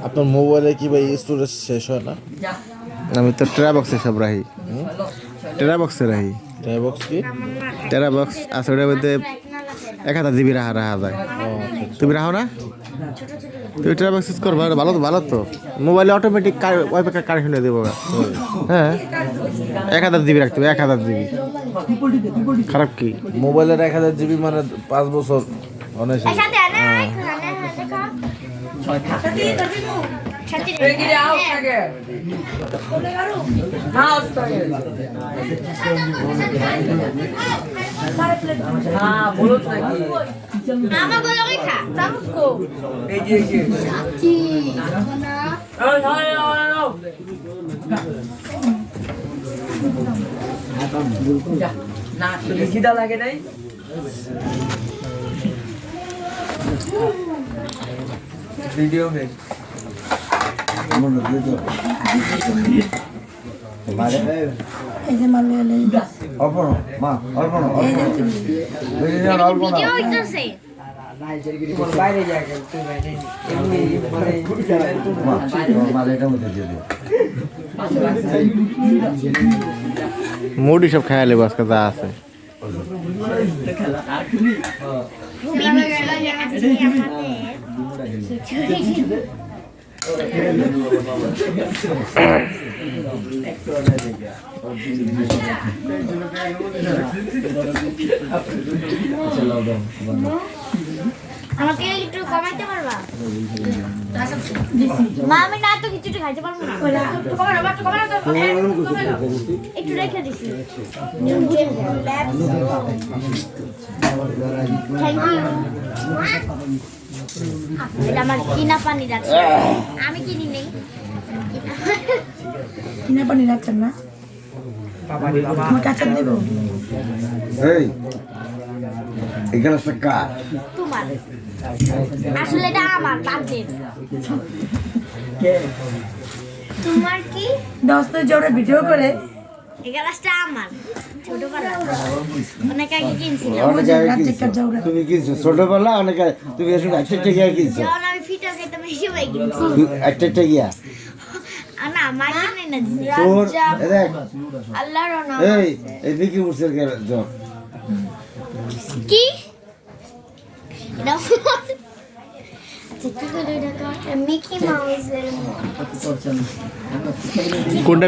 আপনার মোবাইলে কি ভাই স্টোরেজ শেষ হয় না? আমি তো টেরা বক্সে সব রাখি, টেরা বক্সে রাখি। টেরা বক্স কি? টেরা বক্স আছে, ওটার মধ্যে 1000 জিবি রাখা যায়। তুমি রাখো না? তুমি টেরা বক্স ইউজ করবা, ভালো তো, ভালো তো। মোবাইলে অটোমেটিক ওয়াইফাই কানেকশন দেবো। হ্যাঁ, 1000 জিবি রাখতে হবে, 1000 জিবি। খারাপ কি? মোবাইলের 1000 জিবি মানে 5 বছর অনেক। লাগে নাই ভিডিও में এই যে মালয়ালি অল্পনো মা অল্পনো ভিডিও হইতাছে বাইরে যায় এমনি মালেটা মধ্যে দিয়ে দিও। মুডি সব খাইয়া লেবো আজকে যা আছে। আমাকে একটু কমাইতে পারবা? মা আমি না তো কিছু খাইতে পারবো না। একটু কমানো, একটু কমানো তো। একটু রেখে দিছি। Thank you. এটা আমার কিনা পানি যাচ্ছে, আমি কিনি নেই। কিনা পানি যাচ্ছেন না? আমার কাছে দেব। এই এখানে একটা কাজ তোমার আসলে এটা আমার বার্থডে। তোমার কি দোস্ত জোরে ভিডিও করে এই গ্লাসটা আমার ছোটবেলা অনেক আগে কিনছিলাম। অনেক আগে কিনছো। তুমি কিনছো ছোটবেলা অনেক আগে, তুমি এসব একটা টেকিয়া কিনছো, যখন আমি ফিটা খাইতাম এই সময় কিনছি। একটা টেকিয়া না মা কিনে না দিছে। তোর দেখ আল্লাহর নাম এই মিকি মুসের জব কি এটা আচ্ছা কি করে এটা মিকি মাউসের কোনটা?